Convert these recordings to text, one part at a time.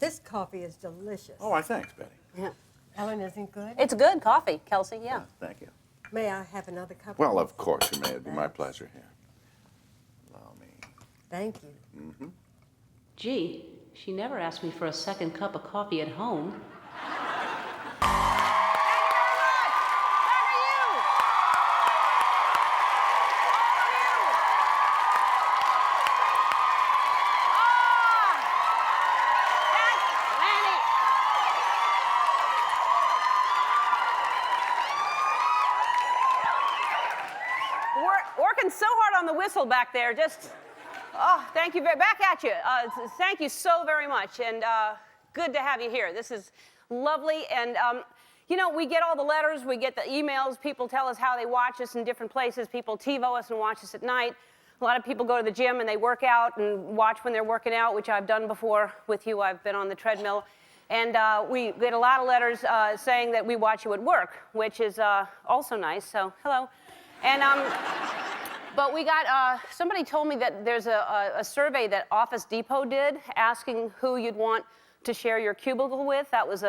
This coffee is delicious. Oh, I thanks, Betty. Yeah. Ellen, isn't good? It's good coffee, Kelsey, yeah. Thank you. May I have another cup? Well, of course you may. It'd be my pleasure here. Allow me. Thank you. Gee, she never asked me for a second cup of coffee at home. Working so hard on the whistle back there. Just, oh, thank you. Back at you. Thank you so very much. And good to have you here. This is lovely. And, you know, we get all the letters. We get the emails. People tell us how they watch us in different places. People TiVo us and watch us at night. A lot of people go to the gym and they work out and watch when they're working out, which I've done before with you. I've been on the treadmill. And we get a lot of letters saying that we watch you at work, which is also nice. So, hello. And, but we got, somebody told me that there's a survey that Office Depot did asking who you'd want to share your cubicle with. That was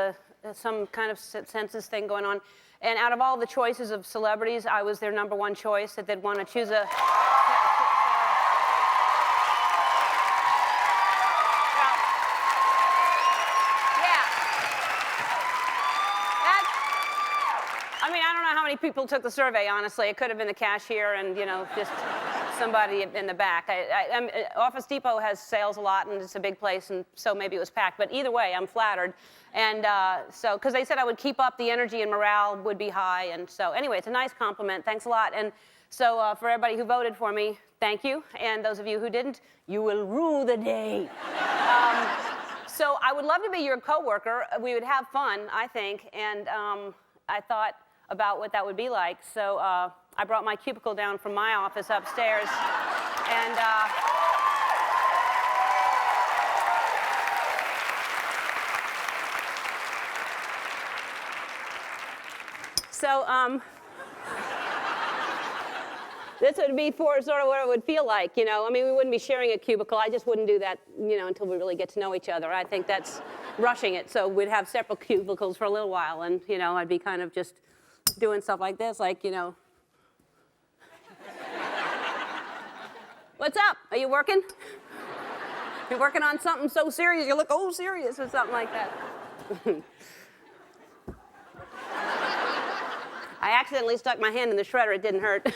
some kind of census thing going on. And out of all the choices of celebrities, I was their #1 choice, that they'd want to choose a... People took the survey, honestly. It could have been the cashier and, you know, just somebody in the back. Office Depot has sales a lot, and it's a big place, and so maybe it was packed. But either way, I'm flattered. And so, because they said I would keep up, the energy and morale would be high. And so, anyway, it's a nice compliment. Thanks a lot. And so, for everybody who voted for me, thank you. And those of you who didn't, you will rue the day. So, I would love to be your coworker. We would have fun, I think. And I thought about what that would be like. So I brought my cubicle down from my office upstairs. And so this would be for sort of what it would feel like, you know. I mean, we wouldn't be sharing a cubicle. I just wouldn't do that, you know, until we really get to know each other. I think that's rushing it. So we'd have separate cubicles for a little while, and, you know, I'd be kind of just doing stuff like this, like, you know. What's up? Are you working? You're working on something so serious, you look oh serious or something like that. I accidentally stuck my hand in the shredder. It didn't hurt.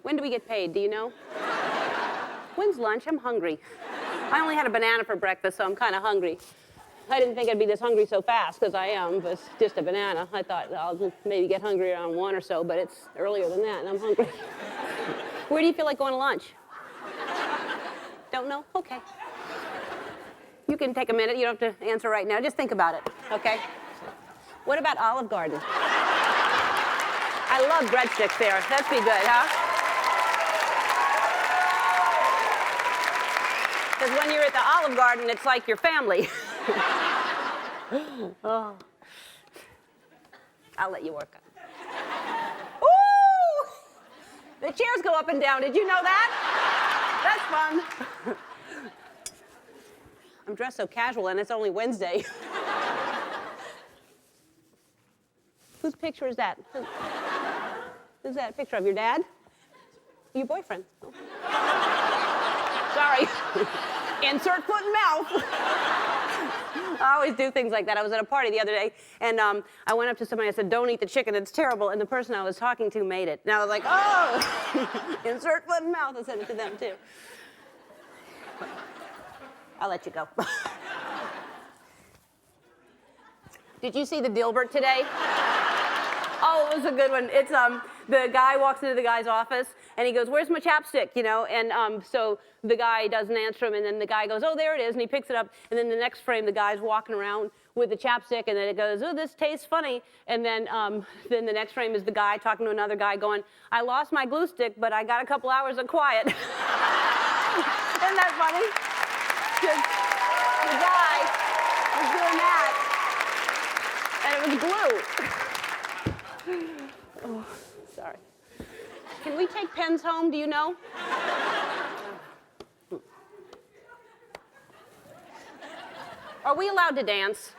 When do we get paid? Do you know? When's lunch? I'm hungry. I only had a banana for breakfast, so I'm kind of hungry. I didn't think I'd be this hungry so fast, because I am, but it's just a banana. I thought I'll maybe get hungry around 1 or so, but it's earlier than that, and I'm hungry. Where do you feel like going to lunch? Don't know? Okay. You can take a minute. You don't have to answer right now. Just think about it, okay? What about Olive Garden? I love breadsticks there. That'd be good, huh? Because when you're at the Olive Garden, it's like your family. Oh. I'll let you work on it. Ooh! The chairs go up and down. Did you know that? That's fun. I'm dressed so casual, and it's only Wednesday. Whose picture is that? Who's that? A picture of your dad? Your boyfriend? Oh. Sorry. Insert foot and mouth. I always do things like that. I was at a party the other day, and I went up to somebody and I said, "Don't eat the chicken, it's terrible." And the person I was talking to made it. And I was like, oh, insert foot and mouth. I said it to them, too. I'll let you go. Did you see the Dilbert today? Oh, it was a good one. It's the guy walks into the guy's office and he goes, "Where's my chapstick?" You know, and so the guy doesn't answer him, and then the guy goes, "Oh, there it is," and he picks it up, and then the next frame the guy's walking around with the chapstick, and then it goes, "Oh, this tastes funny," and then the next frame is the guy talking to another guy going, "I lost my glue stick, but I got a couple hours of quiet." Isn't that funny? Just the guy was doing that, and it was glue. Oh, sorry. Can we take pens home, do you know? Are we allowed to dance?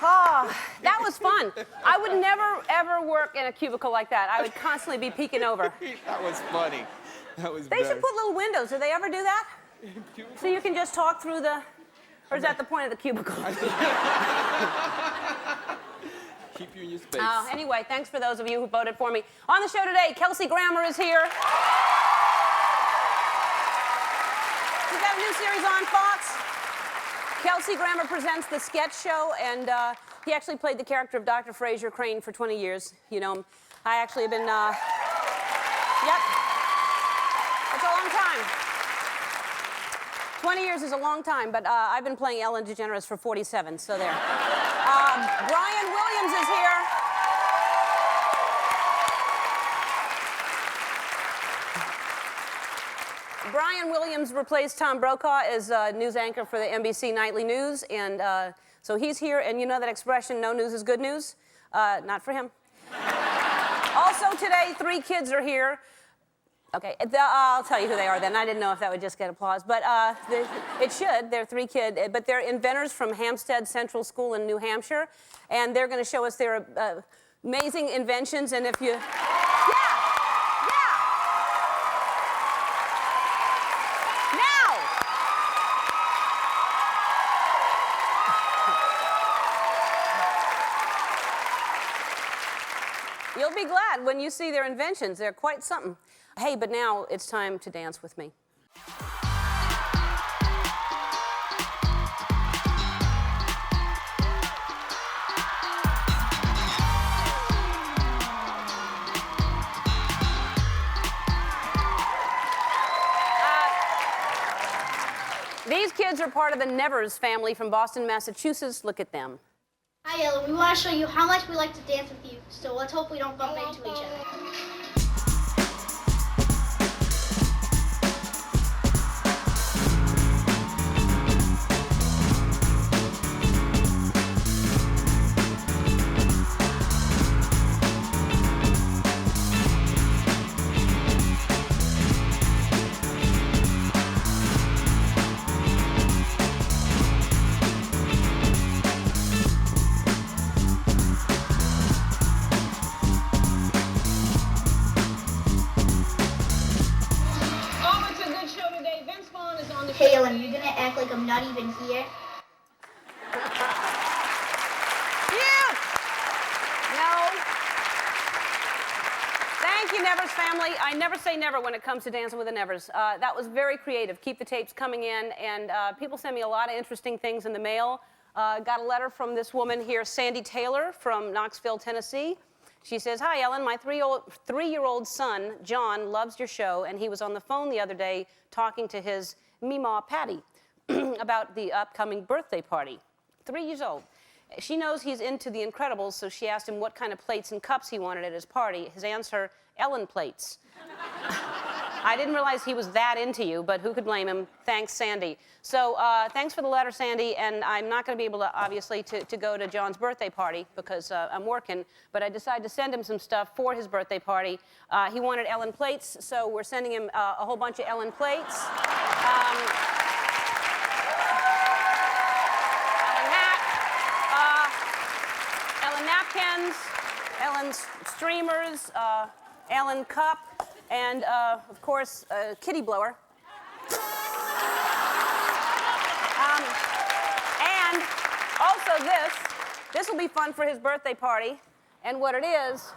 Oh, that was fun. I would never, ever work in a cubicle like that. I would constantly be peeking over. That was funny. That was They should put little windows. Do they ever do that? So you can just talk through the... Or is that the point of the cubicle? Keep you in your space. Anyway, thanks for those of you who voted for me. On the show today, Kelsey Grammer is here. We've got a new series on Fox. Kelsey Grammer presents the sketch show, and he actually played the character of Dr. Frasier Crane for 20 years. You know him. I actually have been, yep. That's a long time. 20 years is a long time, but I've been playing Ellen DeGeneres for 47, so there. Brian Williams is here. Brian Williams replaced Tom Brokaw as news anchor for the NBC Nightly News, and so he's here, and you know that expression, no news is good news? Not for him. Also today, 3 kids are here. Okay, I'll tell you who they are then. I didn't know if that would just get applause, but it should. They're 3 kids, but they're inventors from Hampstead Central School in New Hampshire, and they're going to show us their amazing inventions, and if you... You'll be glad when you see their inventions. They're quite something. Hey, but now it's time to dance with me. These kids are part of the Nevers family from Boston, Massachusetts. Look at them. Hi, Ellen. We want to show you how much we like to dance with you, so let's hope we don't bump into each other. Hey, Ellen, you're gonna act like I'm not even here? Cute! No. Thank you, Nevers family. I never say never when it comes to Dancing with the Nevers. That was very creative. Keep the tapes coming in, and people send me a lot of interesting things in the mail. Got a letter from this woman here, Sandy Taylor from Knoxville, Tennessee. She says, "Hi, Ellen. My three-year-old son, John, loves your show, and he was on the phone the other day talking to his Meemaw Patty about the upcoming birthday party. 3 years old. She knows he's into The Incredibles, so she asked him what kind of plates and cups he wanted at his party. His answer, Ellen plates. I didn't realize he was that into you, but who could blame him? Thanks, Sandy. So thanks for the letter, Sandy, and I'm not going to be able to, obviously, to go to John's birthday party because I'm working, but I decided to send him some stuff for his birthday party. He wanted Ellen plates, so we're sending him a whole bunch of Ellen plates. Ellen napkins, Ellen streamers, Ellen cup, and of course, kitty blower. And also this will be fun for his birthday party. And what it is,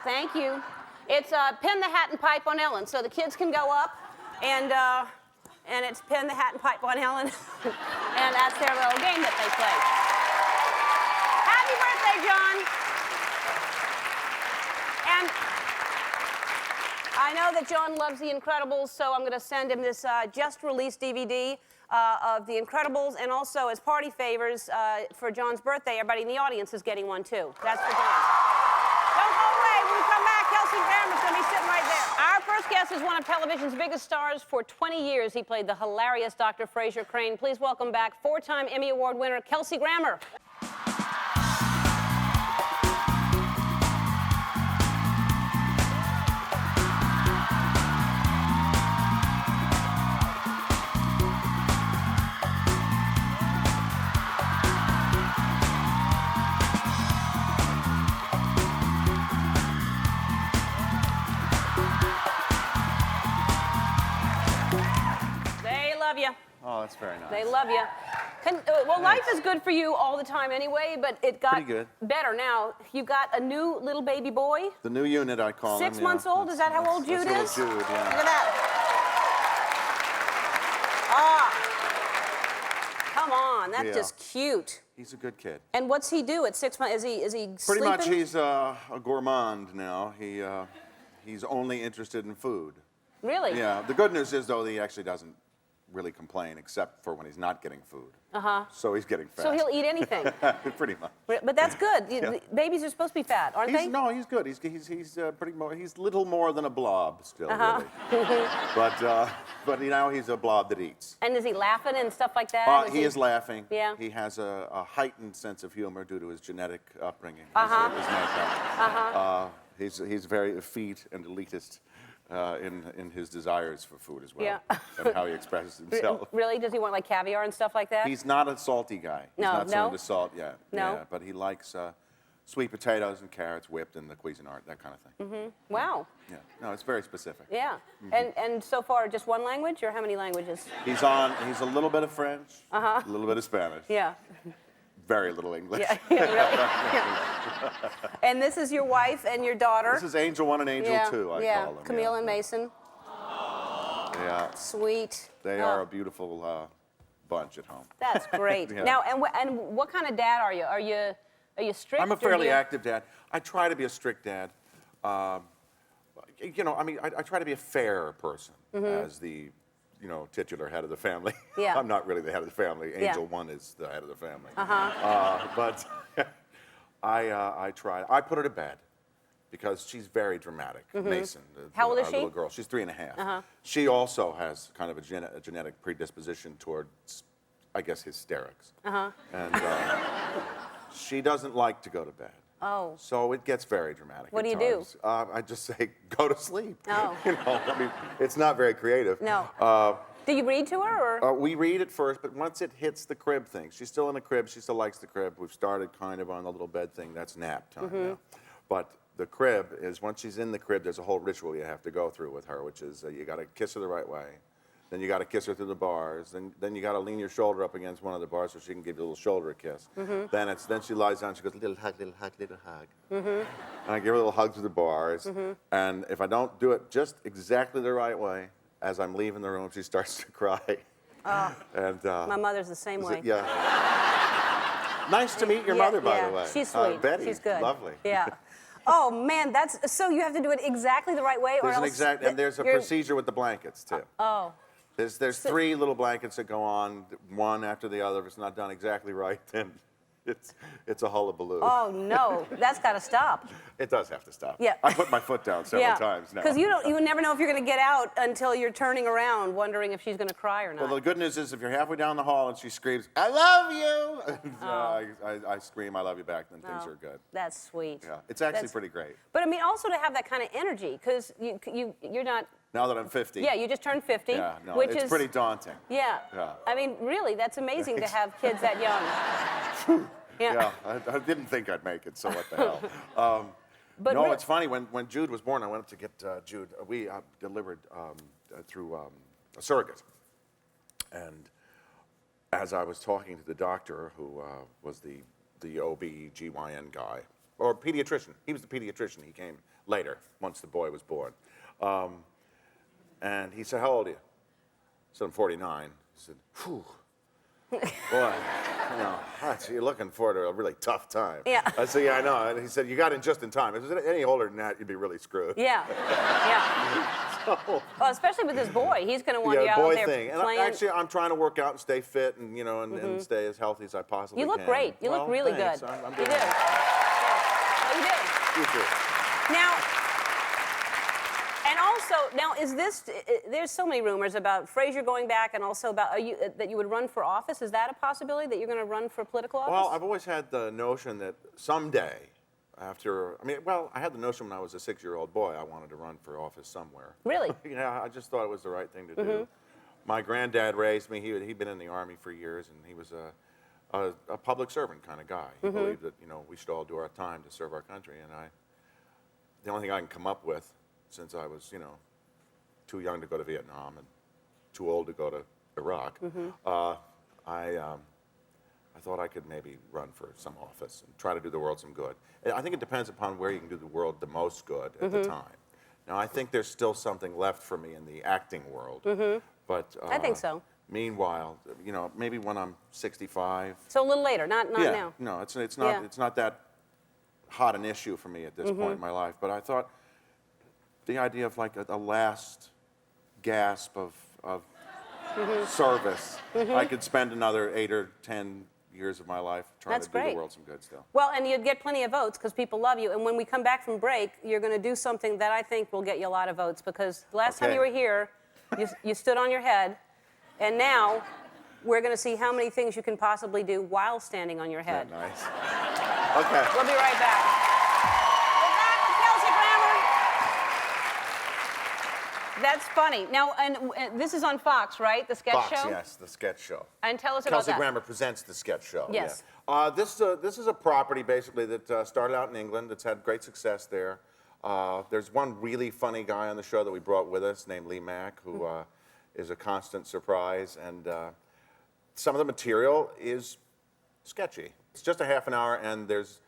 thank you. It's pin the hat and pipe on Ellen. So the kids can go up and it's pin the hat and pipe on Ellen. And that's their little game that they play. Happy birthday, John. And I know that John loves The Incredibles, so I'm going to send him this just-released DVD of The Incredibles, and also as party favors for John's birthday, everybody in the audience is getting one, too. That's for John. Don't go away. When we come back, Kelsey Grammer is going to be sitting right there. Our first guest is one of television's biggest stars. For 20 years, he played the hilarious Dr. Frasier Crane. Please welcome back four-time Emmy Award winner, Kelsey Grammer. Oh, that's very nice. They love you. Well, life is good for you all the time anyway, but it got Pretty good. better now. You got a new little baby boy. The new unit, I call him. 6 months old? Is that how old Jude is? Jude, yeah. Look at that. Ah. Come on, that's just cute. He's a good kid. And what's he do at 6 months? Is he Pretty sleeping? much, he's a gourmand now. He's only interested in food. Really? Yeah. The good news is, though, that he actually doesn't really complain, except for when he's not getting food. So he's getting fat. So he'll eat anything. Pretty much. But that's good. Yeah. Babies are supposed to be fat, aren't they? No, he's good. He's little more than a blob still, really. But now he's a blob that eats. And is he laughing and stuff like that? He is laughing. Yeah. He has a heightened sense of humor due to his genetic upbringing. His makeup. He's very effete and elitist in his desires for food as well. Yeah. And how he expresses himself. Really? Does he want like caviar and stuff like that? He's not a salty guy. He's not so into salt yet. No? Yeah, but he likes sweet potatoes and carrots whipped in the Cuisinart, that kind of thing. Wow. Yeah. No, it's very specific. Yeah. And so far, just one language, or how many languages? He's a little bit of French, a little bit of Spanish. Yeah. Very little English. Yeah, really? Yeah. And this is your wife and your daughter. This is Angel 1 and Angel 2, I call them. Camille and Mason. Yeah. Sweet. They are a beautiful bunch at home. That's great. Yeah. Now, and what kind of dad are you? Are you strict? I'm a fairly active dad. I try to be a strict dad. You know, I mean, I try to be a fair person as the, titular head of the family. Yeah. I'm not really the head of the family. Angel 1 is the head of the family. But I try. I put her to bed because she's very dramatic. Mason, How old is our she? little girl. She's 3.5. She also has kind of a genetic predisposition towards, I guess, hysterics. And she doesn't like to go to bed. Oh. So it gets very dramatic. What do at you times. I just say, go to sleep. Oh. I mean, it's not very creative. No. Do you read to her, or? We read at first, but once it hits the crib thing, she's still in the crib. She still likes the crib. We've started kind of on the little bed thing. That's nap time now. But the crib is, once she's in the crib, there's a whole ritual you have to go through with her, which is you got to kiss her the right way. Then you got to kiss her through the bars. Then you got to lean your shoulder up against one of the bars so she can give you a little shoulder kiss. Then she lies down. She goes, little hug, little hug, little hug. And I give her a little hug through the bars. And if I don't do it just exactly the right way, as I'm leaving the room, she starts to cry. And My mother's the same way. yeah. Nice to meet your mother, by the way. She's sweet. Betty, She's good. Lovely. Yeah. Oh man, so you have to do it exactly the right way, or else. And there's a procedure with the blankets too. Oh. There's 3 little blankets that go on, one after the other. If it's not done exactly right, then It's a hullabaloo. Oh, no, that's got to stop. It does have to stop. Yeah. I put my foot down several times now. Because you never know if you're going to get out until you're turning around wondering if she's going to cry or not. Well, the good news is if you're halfway down the hall and she screams, "I love you," I scream, "I love you" back, then things are good. That's sweet. Yeah, it's actually pretty great. But I mean, also to have that kind of energy, because you're not. Now that I'm 50. Yeah, you just turned 50. Yeah, no, which it's is pretty daunting. Yeah. Yeah. I mean, really, that's amazing to have kids that young. Yeah, I didn't think I'd make it, so what the hell. But no, it's funny, when Jude was born, I went up to get Jude. We delivered through a surrogate. And as I was talking to the doctor, who was the OB-GYN guy, or pediatrician, he was the pediatrician. He came later, once the boy was born. And he said, "How old are you?" I said, "I'm 49. He said, "Whew. Boy, you're looking forward to a really tough time." Yeah. I said, "Yeah, I know." And he said, "You got in just in time. If it was any older than that, you'd be really screwed." Yeah. Yeah. Well, especially with this boy, he's going to want you Yeah, out boy there thing. And playing. actually, I'm trying to work out and stay fit and, and stay as healthy as I possibly You can. look great. You look really thanks. good. I'm You doing do. it. Yeah. Oh, you do. You too. Now, and also, is this, there's so many rumors about Frasier going back and also about that you would run for office. Is that a possibility, that you're going to run for political office? Well, I've always had the notion that someday, I had the notion when I was a 6-year-old boy, I wanted to run for office somewhere. Really? Yeah, I just thought it was the right thing to do. My granddad raised me. He'd been in the Army for years, and he was a public servant kind of guy. He believed that, we should all do our time to serve our country. And the only thing I can come up with, since I was, too young to go to Vietnam and too old to go to Iraq, I thought I could maybe run for some office and try to do the world some good. I think it depends upon where you can do the world the most good at the time. Now, I think there's still something left for me in the acting world. But I think so. Meanwhile, maybe when I'm 65. So a little later, not Yeah, now. no, it's not. Yeah. It's not that hot an issue for me at this point in my life. But I thought the idea of like a last gasp of service, I could spend another 8 or 10 years of my life trying That's to do great. the world some good still. Well, and you'd get plenty of votes because people love you. And when we come back from break, you're going to do something that I think will get you a lot of votes, because the last time you were here, you stood on your head, and now we're going to see how many things you can possibly do while standing on your head. Isn't that nice? Okay. We'll be right back. We're back with Kelsey Grammer. That's funny. Now, and this is on Fox, right? The sketch Fox, show? yes, the sketch show. And tell us about Kelsey that. Grammer presents the sketch show. Yes. Yeah. This is a property basically that started out in England. It's had great success there. There's one really funny guy on the show that we brought with us named Lee Mack, who is a constant surprise. And some of the material is sketchy. It's just a half an hour, and there's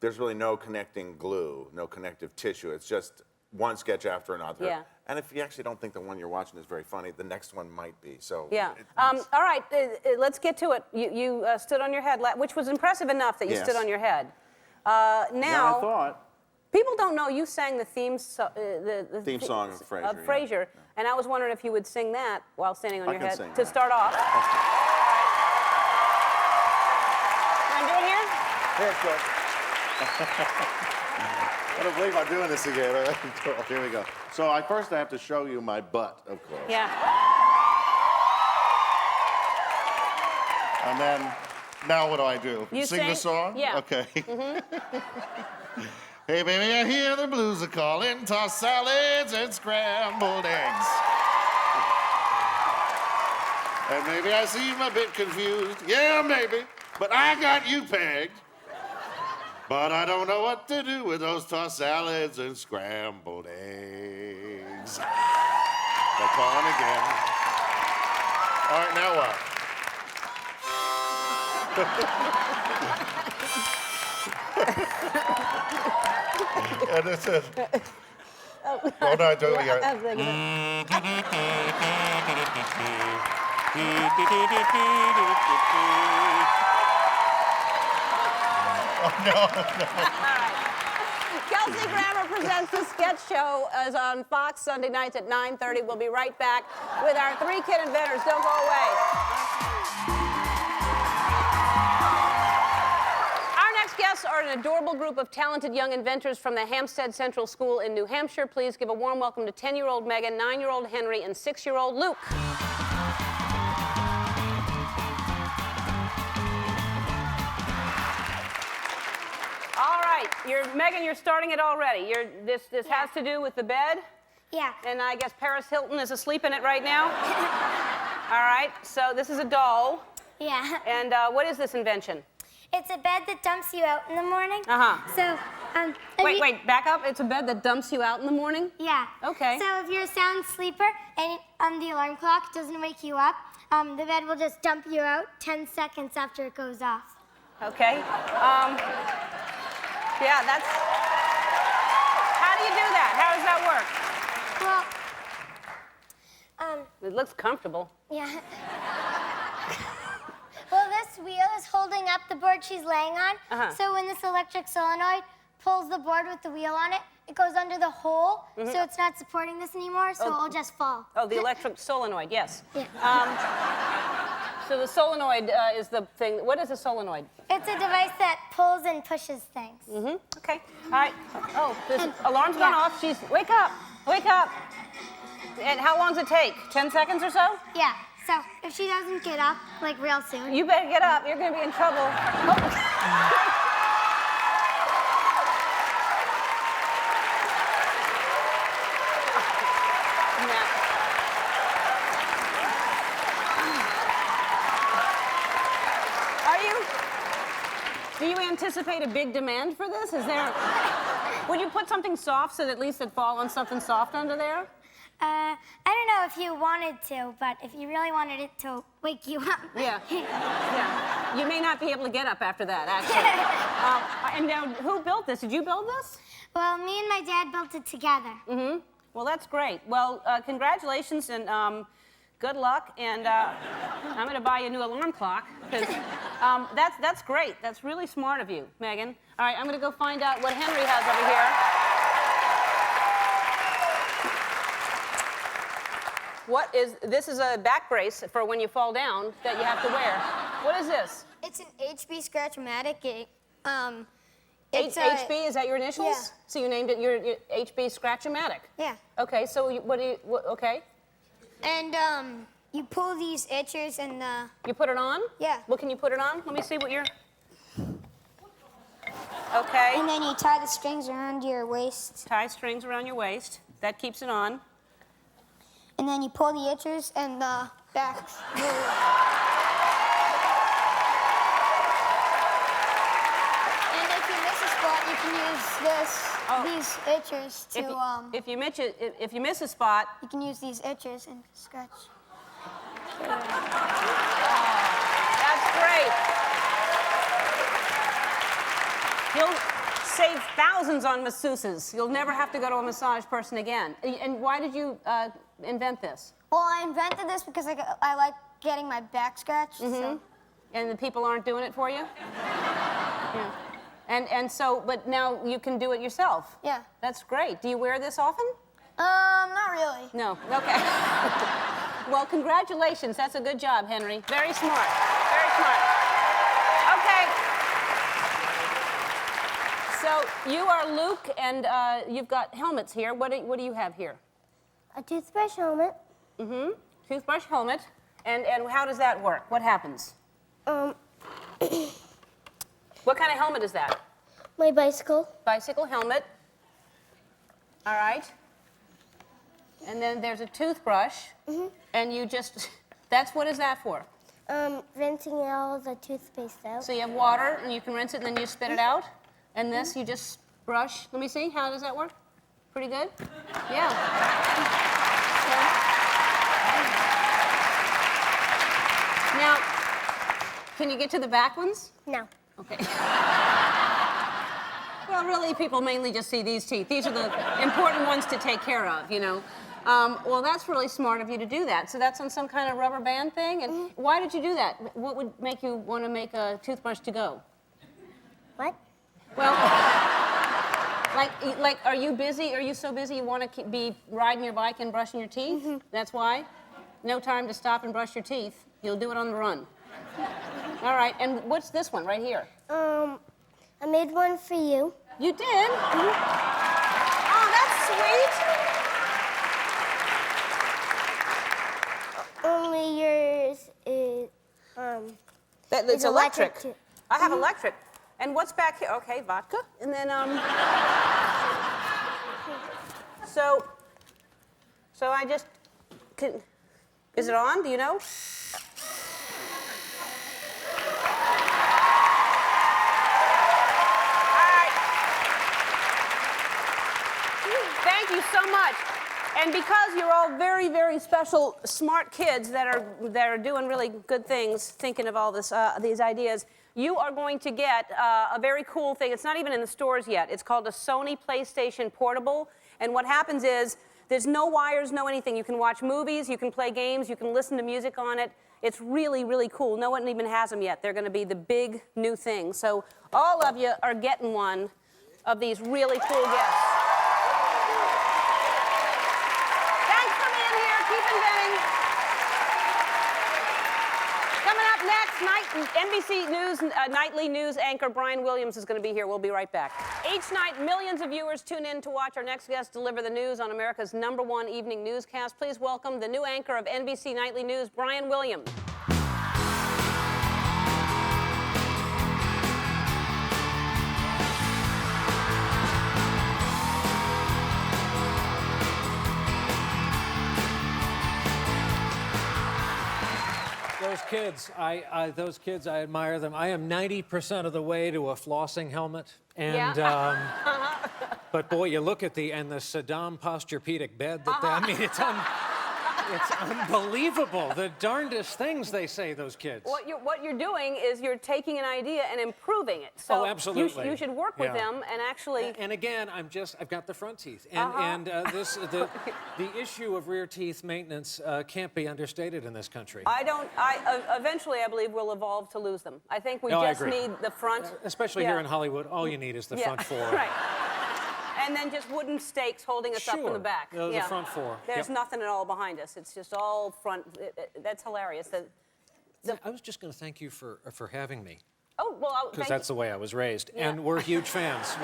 really no connecting glue, no connective tissue. It's just one sketch after another. Yeah. And if you actually don't think the one you're watching is very funny, the next one might be. So Yeah. All right, let's get to it. You stood on your head, which was impressive enough that you Yes. stood on your head. Now Now, I thought. people don't know you sang the theme, the Theme song of Frasier, yeah. Frasier, and I was wondering if you would sing that while standing on I your can head sing to that. start off. Want to do it here? Here, go. I don't believe I'm doing this again. Here we go. So first I have to show you my butt, of course. Yeah. And then, now what do I do? You Sing the sing? song? Yeah. Okay. Hey, baby, I hear the blues are calling. Tossed salads and scrambled eggs. And maybe I seem a bit confused. Yeah, maybe. But I got you pegged. But I don't know what to do with those tossed salads and scrambled eggs. They're calling again. All right, now what? And it says, oh no, I do it again. Kelsey Grammer presents the sketch show as on Fox Sunday nights at 9:30. We'll be right back with our 3 kid inventors. Don't go away. This are an adorable group of talented young inventors from the Hampstead Central School in New Hampshire. Please give a warm welcome to 10-year-old Megan, 9-year-old Henry, and 6-year-old Luke. All right, Megan, you're starting it already. This has to do with the bed, Yeah. and I guess Paris Hilton is asleep in it right now. All right, so this is a doll, Yeah. and what is this invention? It's a bed that dumps you out in the morning. Uh-huh. So, Wait, back up. It's a bed that dumps you out in the morning? Yeah. Okay. So if you're a sound sleeper and the alarm clock doesn't wake you up, the bed will just dump you out 10 seconds after it goes off. Okay. Yeah, that's... How do you do that? How does that work? Well, It looks comfortable. yeah. Well, this wheel is holding up the board she's laying on. Uh-huh. So when this electric solenoid pulls the board with the wheel on it, it goes under the hole, so it's not supporting this anymore, so it'll just fall. Oh, the electric solenoid, yes. Yeah. So the solenoid is the thing. What is a solenoid? It's a device that pulls and pushes things. Okay. All right. Oh, this alarm's gone off. Wake up. Wake up. And how long does it take? 10 seconds or so? Yeah. So if she doesn't get up, like real soon. You better get up. You're going to be in trouble. Oh. Yeah. Do you anticipate a big demand for this? Would you put something soft so that at least it'd fall on something soft under there? I don't know if you wanted to, but if you really wanted it to wake you up. Yeah. Yeah. You may not be able to get up after that, actually. And now, who built this? Did you build this? Well, me and my dad built it together. Well, that's great. Well, congratulations and good luck. And I'm going to buy you a new alarm clock because that's great. That's really smart of you, Megan. All right, I'm going to go find out what Henry has over here. This is a back brace for when you fall down that you have to wear. What is this? It's an HB Scratch-O-Matic. HB, is that your initials? Yeah. So you named it your HB Scratch-O-Matic? Yeah. Okay, so okay. And you pull these itches and You put it on? Yeah. What can you put it on? Let me see what you're... Okay. and then you tie the strings around your waist. Tie strings around your waist. That keeps it on. And then you pull the itches and the back move. And if you miss a spot, you can use these itches to If you miss a spot, you can use these itches and scratch. that's great. You'll save thousands on masseuses. You'll never have to go to a massage person again. And why did you invent this? Well, I invented this because I like getting my back scratched. So. And the people aren't doing it for you? Yeah. And so, but now you can do it yourself. Yeah. That's great. Do you wear this often? Not really. No. Okay. Well, congratulations. That's a good job, Henry. Very smart. Very smart. Okay. So you are Luke, and you've got helmets here. What do you have here? A toothbrush helmet. Toothbrush helmet. And how does that work? What happens? What kind of helmet is that? My bicycle. Bicycle helmet. All right. And then there's a toothbrush. And you just, what is that for? Rinsing all the toothpaste out. So you have water, and you can rinse it, and then you spit it out. And this, you just brush. Let me see. How does that work? Pretty good? Yeah. Now, can you get to the back ones? No. Okay. Well, really, people mainly just see these teeth. These are the important ones to take care of, you know. Well, that's really smart of you to do that. So that's on some kind of rubber band thing? And why did you do that? What would make you want to make a toothbrush to go? What? Well, like, are you busy? Are you so busy you want to be riding your bike and brushing your teeth? That's why? No time to stop and brush your teeth. You'll do it on the run. All right, and what's this one right here? I made one for you. You did? Oh, that's sweet. Only yours is, It's It's electric electric. too. I have electric. And what's back here? Okay, vodka. And then, so I just, is it on? Do you know? Thank you so much. And because you're all very, very special, smart kids that are doing really good things, thinking of all these ideas, you are going to get a very cool thing. It's not even in the stores yet. It's called a Sony PlayStation Portable. And what happens is there's no wires, no anything. You can watch movies, you can play games, you can listen to music on it. It's really, really cool. No one even has them yet. They're going to be the big new thing. So all of you are getting one of these really cool gifts. Thanks for being here. Keep inventing. Coming up next, NBC News nightly news anchor Brian Williams is going to be here. We'll be right back. Each night, millions of viewers tune in to watch our next guest deliver the news on America's #1 evening newscast. Please welcome the new anchor of NBC Nightly News, Brian Williams. Those kids, I admire them. I am 90% of the way to a flossing helmet, and but boy, you look at the Saddam Posturepedic bed. It's unbelievable. The darndest things they say, those kids. What you're doing is you're taking an idea and improving it. So absolutely. You should work with them and actually. And again, I've got the front teeth, and the issue of rear teeth maintenance can't be understated in this country. Eventually, I believe we'll evolve to lose them. I think we I just agree. need the front. Especially here in Hollywood, all you need is the front four. Right. And then just wooden stakes holding us up from the back. The front four. There's nothing at all behind us. It's just all front. That's hilarious. I was just going to thank you for having me. Oh, well, because that's the way I was raised. Yeah. And we're huge fans.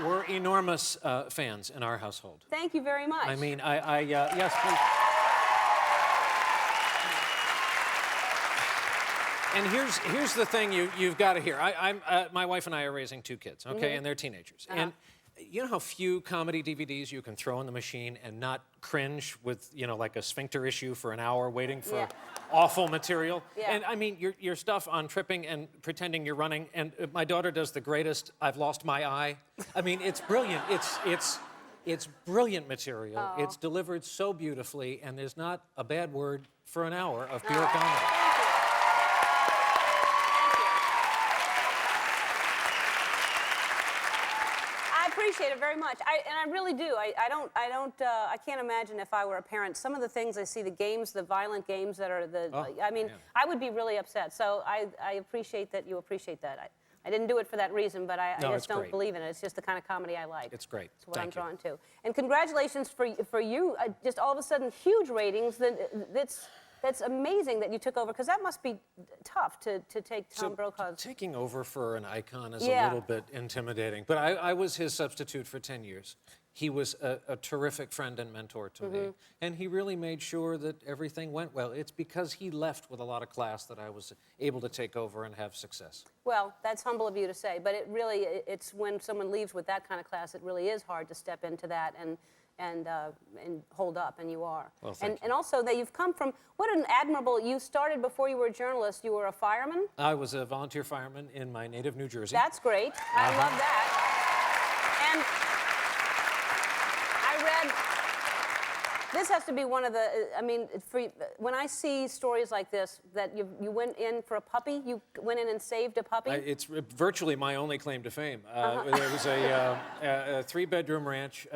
We're enormous fans in our household. Thank you very much. I mean, yes, please. And here's the thing you've got to hear. My wife and I are raising 2 kids, okay, and they're teenagers. And you know how few comedy DVDs you can throw in the machine and not cringe with, like a sphincter issue for an hour waiting for awful material? Yeah. And I mean, your stuff on tripping and pretending you're running, and my daughter does the greatest "I've lost my eye." I mean, it's brilliant. It's brilliant material. Oh. It's delivered so beautifully, and there's not a bad word for an hour of pure comedy. I appreciate it very much. I really do. I can't imagine if I were a parent. Some of the things I see, the games, the violent games that are I would be really upset. So I appreciate that you appreciate that. I didn't do it for that reason, but I just don't believe in it. It's just the kind of comedy I like. It's great. It's what I'm drawn to. And congratulations for you. Just all of a sudden, huge ratings. That's amazing that you took over, because that must be tough to take Tom Brokaw's. Taking over for an icon is a little bit intimidating, but I was his substitute for 10 years. He was a terrific friend and mentor to me, and he really made sure that everything went well. It's because he left with a lot of class that I was able to take over and have success. Well, that's humble of you to say, but it's when someone leaves with that kind of class, it really is hard to step into that and hold up, and you are. Well, thank you. And also that you've come from, what an admirable, you started before you were a journalist, you were a fireman? I was a volunteer fireman in my native New Jersey. That's great. I love that. And I read, this has to be one of the, when I see stories like this, that you went in for a puppy, you went in and saved a puppy? It's virtually my only claim to fame. There was a 3-bedroom ranch,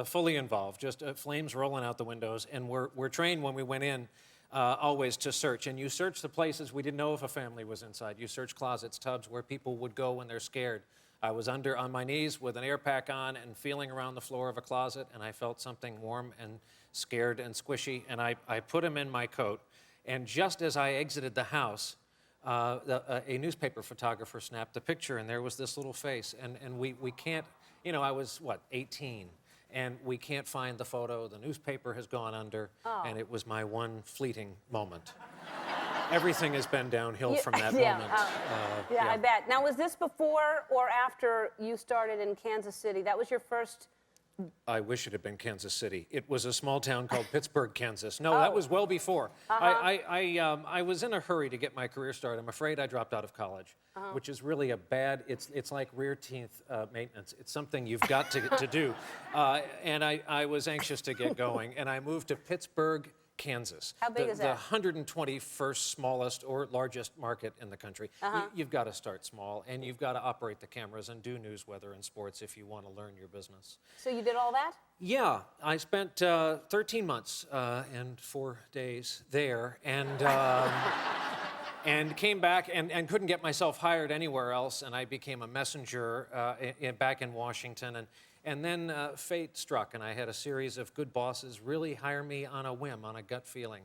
fully involved, just flames rolling out the windows, and we're trained when we went in always to search. And you search the places we didn't know if a family was inside. You search closets, tubs, where people would go when they're scared. I was on my knees with an air pack on and feeling around the floor of a closet, and I felt something warm and scared and squishy, and I put him in my coat. And just as I exited the house, a newspaper photographer snapped a picture, and there was this little face, and we can't, you know, I was, what, 18, and we can't find the photo. The newspaper has gone under, and it was my one fleeting moment. Everything has been downhill from that moment. Yeah, I bet. Now, was this before or after you started in Kansas City? That was your first... I wish it had been Kansas City. It was a small town called Pittsburgh, Kansas. No, that was well before. I was in a hurry to get my career started. I'm afraid I dropped out of college, which is really a bad, it's like rear teeth maintenance. It's something you've got to do. And I was anxious to get going, and I moved to Pittsburgh, Kansas. How big is that? The 121st smallest or largest market in the country. You've got to start small, and you've got to operate the cameras and do news, weather, and sports if you want to learn your business. So you did all that? Yeah, I spent 13 months and 4 days there, and and came back and couldn't get myself hired anywhere else, and I became a messenger back in Washington, and then fate struck, and I had a series of good bosses really hire me on a whim, on a gut feeling.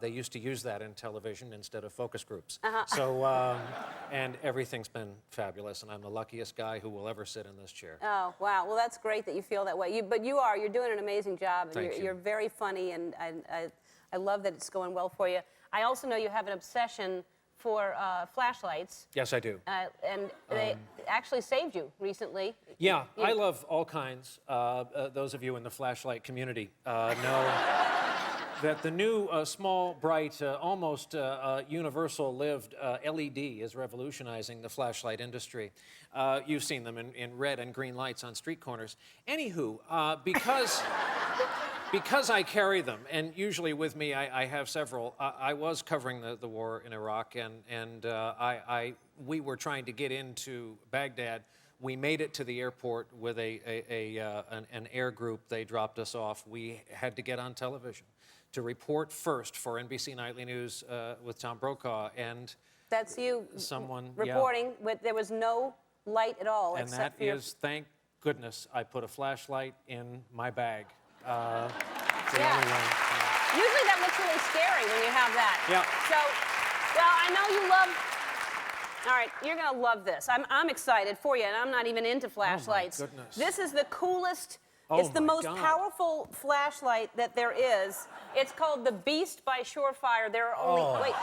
They used to use that in television instead of focus groups. So, and everything's been fabulous, and I'm the luckiest guy who will ever sit in this chair. Oh, wow. Well, that's great that you feel that way. But you're doing an amazing job, and Thank you. You're very funny, and I love that it's going well for you. I also know you have an obsession for flashlights. Yes, I do. And they actually saved you recently. Yeah, I love all kinds. Those of you in the flashlight community know that the new small, bright, almost universal-lived LED is revolutionizing the flashlight industry. You've seen them in red and green lights on street corners. Anywho, because I carry them, and usually with me I have several, I was covering the war in Iraq, and we were trying to get into Baghdad. We made it to the airport with an air group. They dropped us off. We had to get on television to report first for NBC Nightly News with Tom Brokaw, and That's you someone reporting, with there was no light at all. And that except for is, thank goodness, I put a flashlight in my bag. The Yeah. only one. Usually that looks really scary when you have that. Yeah. So, well, I know you love... All right, you're going to love this. I'm excited for you, and I'm not even into flashlights. goodness. This is the coolest... Oh, it's the my most God. powerful flashlight that there is. It's called the Beast by Surefire. There are only... Wait.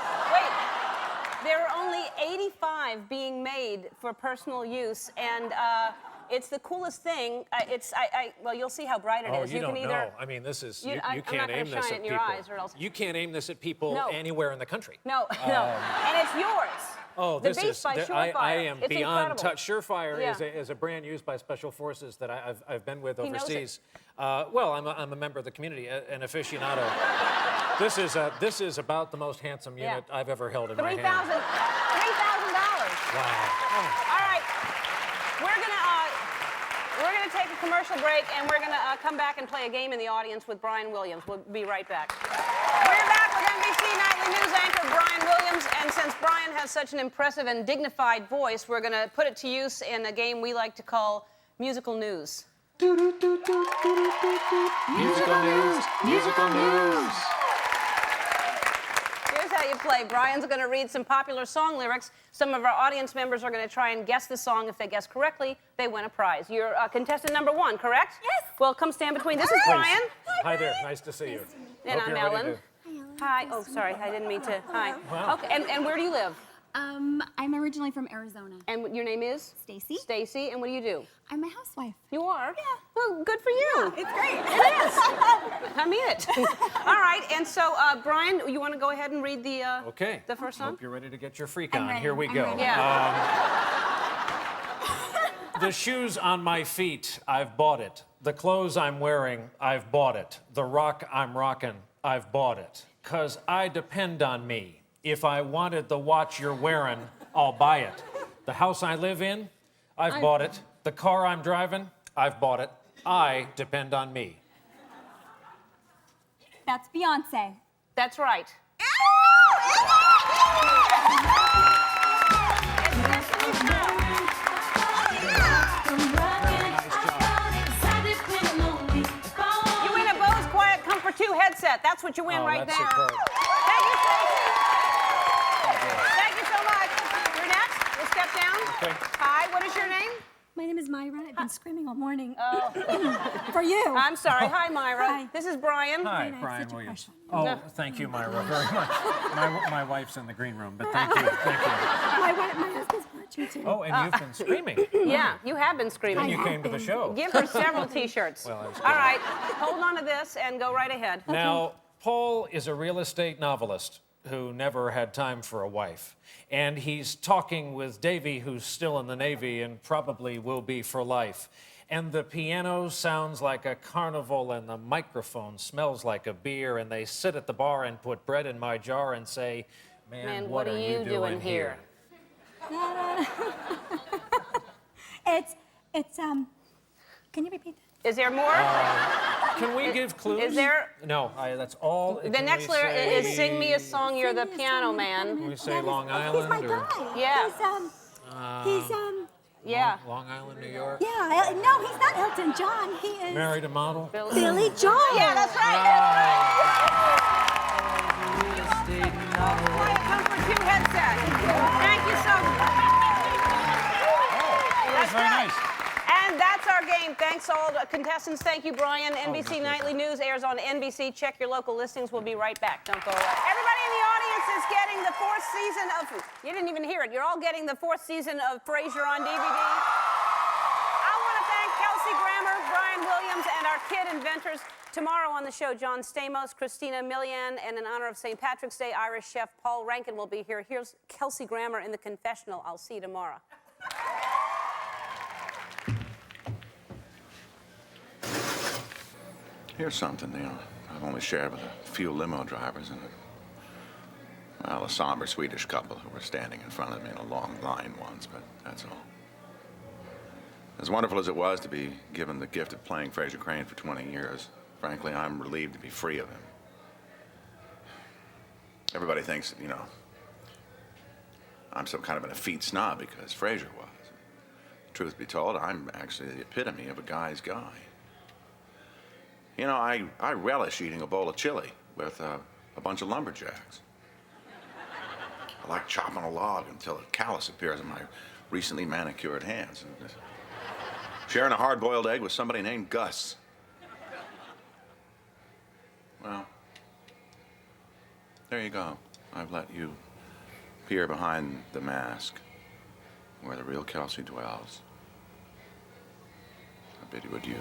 There are only 85 being made for personal use, and it's the coolest thing. Well, you'll see how bright it is. You don't can either... know. I mean, this is, you I'm can't not gonna aim this shine at it in your people. eyes or else... You can't aim this at people No. anywhere in the country. No, and it's yours. Oh, the this Beast is, by Surefire. I am It's beyond incredible. touch. Surefire Yeah. is a brand used by special forces that I've been with He knows it. overseas. Well, I'm a member of the community, an aficionado. This is about the most handsome unit I've ever held in my hand. $3,000. Wow. All right, we're gonna take a commercial break, and we're gonna come back and play a game in the audience with Brian Williams. We'll be right back. We're back with NBC Nightly News anchor Brian Williams, and since Brian has such an impressive and dignified voice, we're gonna put it to use in a game we like to call Musical News. Musical news, musical news. Here's how you play. Brian's going to read some popular song lyrics. Some of our audience members are going to try and guess the song. If they guess correctly, they win a prize. You're contestant number 1, correct? Yes. Well, come stand between. This is Brian. Hi there. Nice to see you. And Hope I'm you're ready Ellen. Hi. Oh, sorry. I didn't mean to. Hi. Wow. Okay. And where do you live? I'm originally from Arizona. And your name is? Stacy. Stacy. And what do you do? I'm a housewife. You are? Yeah. Well, good for you. It's great. It is. I mean it. All right. And so, Brian, you want to go ahead and read Okay. the first song? Hope you're ready to get your freak I'm on. ready. Here we I'm go. ready. Yeah. The shoes on my feet, I've bought it. The clothes I'm wearing, I've bought it. The rock I'm rocking, I've bought it. 'Cause I depend on me. If I wanted the watch you're wearing, I'll buy it. The house I live in, I've bought it. The car I'm driving, I've bought it. I depend on me. That's Beyonce. That's right. You win a Bose Quiet Comfort 2 headset. That's what you win right that's there. superb. Thank you, Stacey. Thank you so down. Okay. Hi, what is your name? My name is Myra. I've been screaming all morning. For you. I'm sorry. Hi, Myra. Hi. This is Brian. Hi, I have Brian such a Williams. crush on Oh, thank you, Myra, very much. My wife's in the green room, but thank you, thank you. My husband's watching too. Oh, and you've been screaming. Yeah, you have been screaming. And you came to the show. Give her several T-shirts. Well, that's All good. right, hold on to this and go right ahead. Now, Paul is a real estate novelist who never had time for a wife. And he's talking with Davy, who's still in the Navy and probably will be for life. And the piano sounds like a carnival, and the microphone smells like a beer, and they sit at the bar and put bread in my jar and say, man, what are you doing here? It's can you repeat that? Is there more? Can we give clues? Is there? No, that's all. The next lyric is "Sing me a song, you're the piano man." Can we say Long He's my Island or guy. Yeah. He's Yeah. Long Island, New York? yeah. No, he's not Elton John. He is Married a model? Billy Joel. Yeah, that's right. Comfort 2 headset. Thank you so much. That's very right. nice. And that's our game. Thanks all the contestants. Thank you, Brian. NBC Nightly News airs on NBC. Check your local listings. We'll be right back. Don't go away. Everybody in the audience is getting the 4th season of... You didn't even hear it. You're all getting the 4th season of Frasier on DVD. I want to thank Kelsey Grammer, Brian Williams, and our kid inventors. Tomorrow on the show, John Stamos, Christina Milian, and in honor of St. Patrick's Day, Irish chef Paul Rankin will be here. Here's Kelsey Grammer in the confessional. I'll see you tomorrow. Here's something, I've only shared with a few limo drivers and a somber Swedish couple who were standing in front of me in a long line once, but that's all. As wonderful as it was to be given the gift of playing Frasier Crane for 20 years, frankly, I'm relieved to be free of him. Everybody thinks, I'm some kind of an effete snob because Frasier was. Truth be told, I'm actually the epitome of a guy's guy. I relish eating a bowl of chili with a bunch of lumberjacks. I like chopping a log until a callus appears on my recently manicured hands. And sharing a hard-boiled egg with somebody named Gus. Well, there you go. I've let you peer behind the mask where the real Kelsey dwells. I bid you adieu.